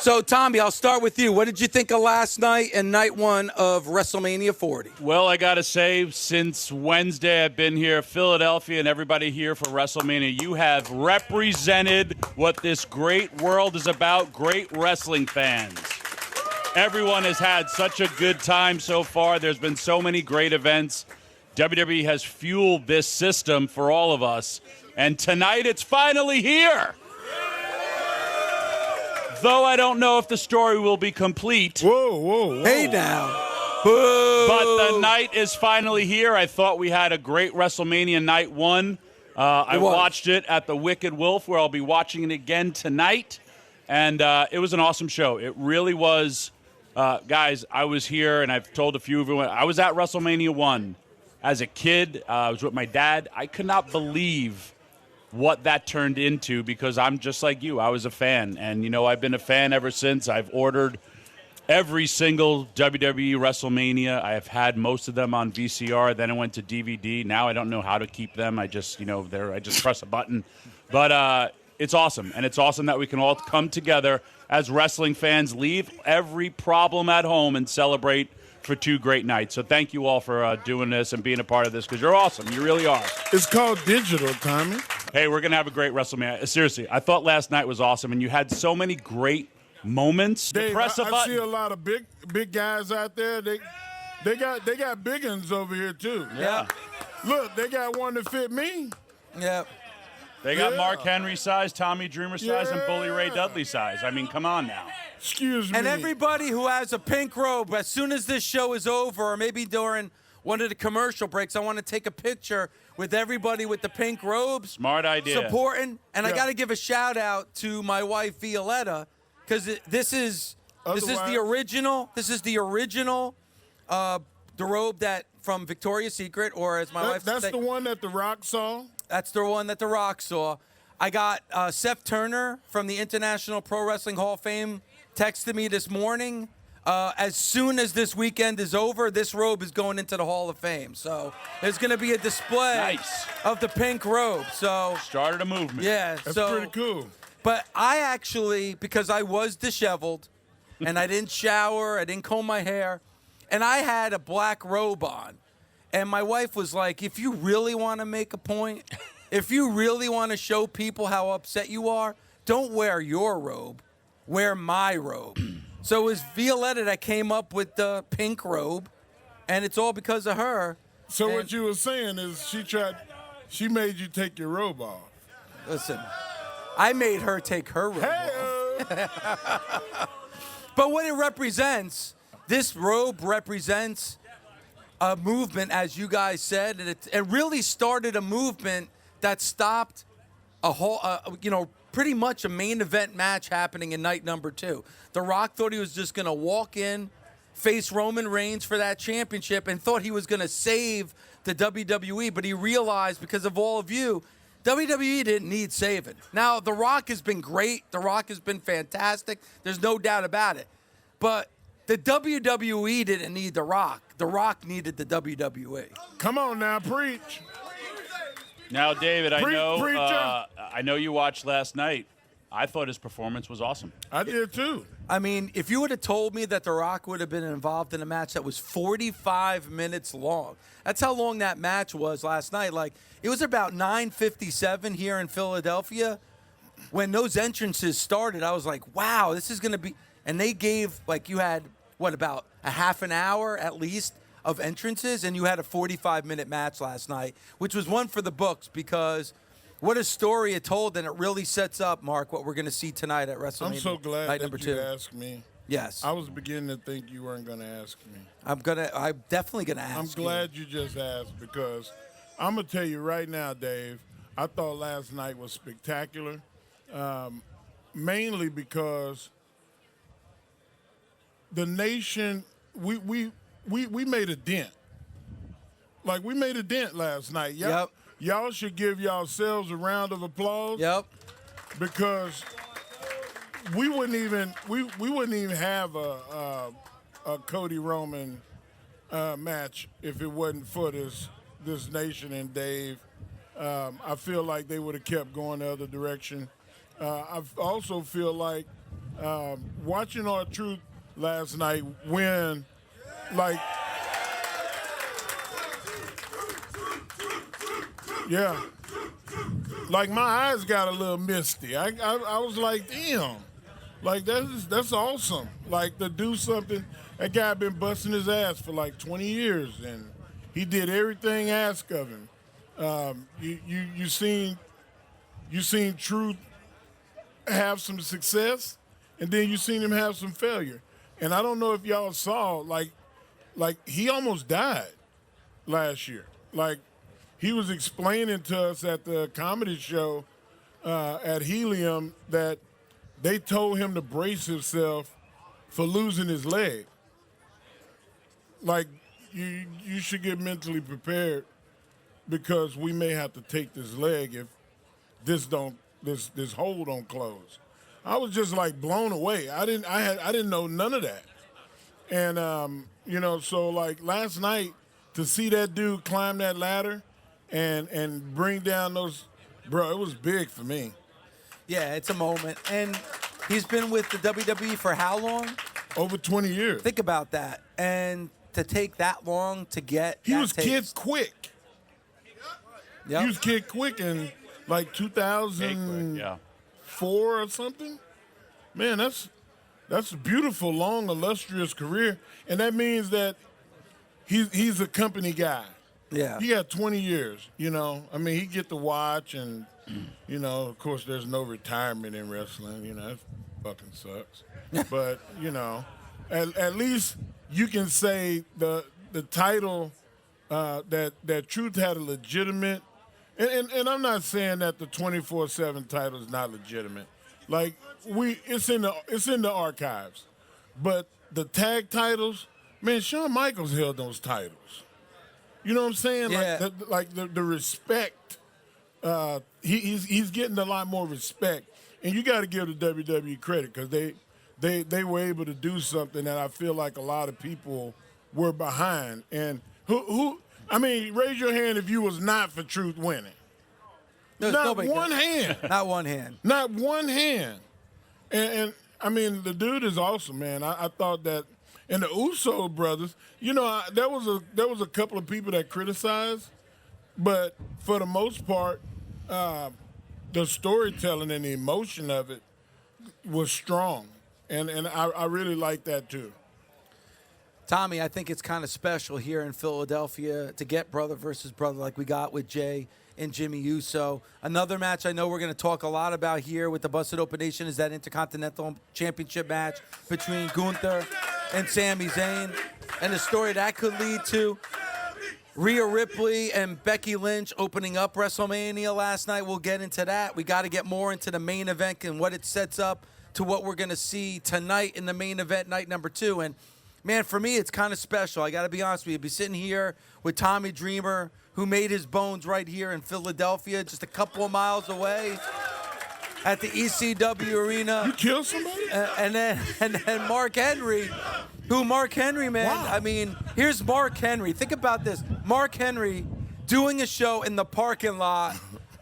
So, Tommy, I'll start with you. What did you think of last night and night one of WrestleMania 40? Well, I got to say, since Wednesday I've been here, Philadelphia and everybody here for WrestleMania, you have represented what this great world is about, great wrestling fans. Everyone has had such a good time so far. There's been so many great events. WWE has fueled this system for all of us. And tonight it's finally here. Though I don't know if the story will be complete. Whoa. Hey now. But the night is finally here. I thought we had a great WrestleMania night one. I watched it at the Wicked Wolf, where I'll be watching it again tonight. And it was an awesome show. It really was. Guys, I was here, and I've told a few of you, I was at WrestleMania 1 as a kid. I was with my dad. I could not believe what that turned into because I'm just like you. I was a fan, and, I've been a fan ever since. I've ordered every single WWE WrestleMania. I have had most of them on VCR. Then I went to DVD. Now I don't know how to keep them. I just, I just press a button. But it's awesome, and it's awesome that we can all come together as wrestling fans, leave every problem at home and celebrate for two great nights. So thank you all for doing this and being a part of this because you're awesome. You really are. It's called digital, Tommy. Hey, we're going to have a great WrestleMania. Seriously, I thought last night was awesome, and you had so many great moments. Dave, Press a button. I see a lot of big guys out there. They got big uns over here, too. Yeah. Look, they got one that fit me. Yeah. They got Mark Henry size, Tommy Dreamer size, and Bully Ray Dudley size. I mean, come on now. Excuse me. And everybody who has a pink robe, as soon as this show is over, or maybe during one of the commercial breaks, I want to take a picture with everybody with the pink robes. Smart idea. Supporting. And I got to give a shout out to my wife, Violetta, because this is the original. This is the original, the robe that from Victoria's Secret, or as my wife said. That's the one that The Rock saw? That's the one that The Rock saw. I got Seth Turner from the International Pro Wrestling Hall of Fame texted me this morning. As soon as this weekend is over, this robe is going into the Hall of Fame. So there's going to be a display of the pink robe. So started a movement. Yeah, that's pretty cool. But I actually, because I was disheveled, and I didn't shower, I didn't comb my hair, and I had a black robe on. And my wife was like, if you really want to make a point, if you really want to show people how upset you are, don't wear your robe, wear my robe. So it was Violetta that came up with the pink robe, and it's all because of her. So what you were saying is she made you take your robe off. Listen, I made her take her robe off. But what it represents, this robe represents a movement, as you guys said, and it really started a movement that stopped a whole, pretty much a main event match happening in night number 2. The Rock thought he was just going to walk in, face Roman Reigns for that championship, and thought he was going to save the WWE, but he realized, because of all of you, WWE didn't need saving. Now, The Rock has been great. The Rock has been fantastic. There's no doubt about it. But the WWE didn't need The Rock. The Rock needed the WWE. Come on now, preach. Now, David, Preacher. I know you watched last night. I thought his performance was awesome. I did too. I mean, if you would have told me that The Rock would have been involved in a match that was 45 minutes long, that's how long that match was last night. Like, it was about 9:57 here in Philadelphia. When those entrances started, I was like, wow, this is going to be... And they gave, you had, about a half an hour at least of entrances, and you had a 45-minute match last night, which was one for the books because what a story it told, and it really sets up, Mark, what we're going to see tonight at WrestleMania. I'm so glad night that number you 2. asked me. Yes. I was beginning to think you weren't going to ask me. I'm definitely going to ask I'm glad you just asked because I'm going to tell you right now, Dave, I thought last night was spectacular, mainly because the nation, we made a dent. We made a dent last night. Y'all should give yourselves a round of applause. Yep. Because we wouldn't even have a Cody Roman match if it wasn't for this nation and Dave. I feel like they would have kept going the other direction. I also feel like Watching R-Truth last night win, like, yeah, like my eyes got a little misty. I was like, damn, like that's awesome. Like to do something. That guy been busting his ass for like 20 years, and he did everything asked of him. You seen Truth have some success, and then you seen him have some failure. And I don't know if y'all saw, like he almost died last year. Like he was explaining to us at the comedy show at Helium that they told him to brace himself for losing his leg. Like you should get mentally prepared because we may have to take this leg if this hole don't close. I was just like blown away. I didn't know none of that. And so like last night to see that dude climb that ladder and bring down those, bro, it was big for me. Yeah, it's a moment. And he's been with the WWE for how long? Over 20 years. Think about that. And to take that long to get He was kid quick. Yep. He was kid quick in like 2004 or something. Man, that's a beautiful, long, illustrious career. And that means that he's a company guy. Yeah. He got 20 years, I mean, he get to watch and, of course, there's no retirement in wrestling. That fucking sucks. But, at least you can say the title that Truth had a legitimate, and I'm not saying that the 24/7 title is not legitimate. Like it's in the archives, but the tag titles, man, Shawn Michaels held those titles. You know what I'm saying? Yeah. Like the respect. He's getting a lot more respect, and you got to give the WWE credit because they were able to do something that I feel like a lot of people were behind. And who I mean, raise your hand if you was not for Truth winning. Not one hand. Not one hand. Not one hand. And I mean, the dude is awesome, man. I thought that, and the Uso brothers, there was a couple of people that criticized, but for the most part, the storytelling and the emotion of it was strong, and I really like that too. Tommy, I think it's kind of special here in Philadelphia to get brother versus brother like we got with Jay and Jimmy Uso. Another match I know we're going to talk a lot about here with the Busted Open Nation is that Intercontinental Championship match between Gunther and Sami Zayn, and the story that could lead to. Rhea Ripley and Becky Lynch opening up WrestleMania last night. We'll get into that. We got to get more into the main event and what it sets up to what we're going to see tonight in the main event, night number 2. And man, for me, it's kind of special. I got to be honest with you. I'll be sitting here with Tommy Dreamer, who made his bones right here in Philadelphia, just a couple of miles away at the ECW Arena. You killed somebody? And then Mark Henry, man. Wow. I mean, here's Mark Henry. Think about this. Mark Henry doing a show in the parking lot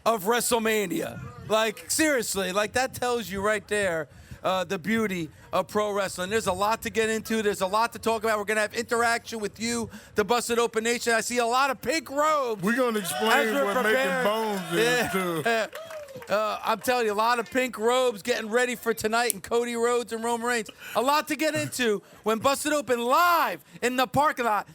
of WrestleMania. Like, seriously, like that tells you right there the beauty of pro wrestling. There's a lot to get into. There's a lot to talk about. We're going to have interaction with you, the Busted Open Nation. I see a lot of pink robes. We're going to explain what making bones is, too. I'm telling you, a lot of pink robes getting ready for tonight, and Cody Rhodes and Roman Reigns. A lot to get into when Busted Open live in the parking lot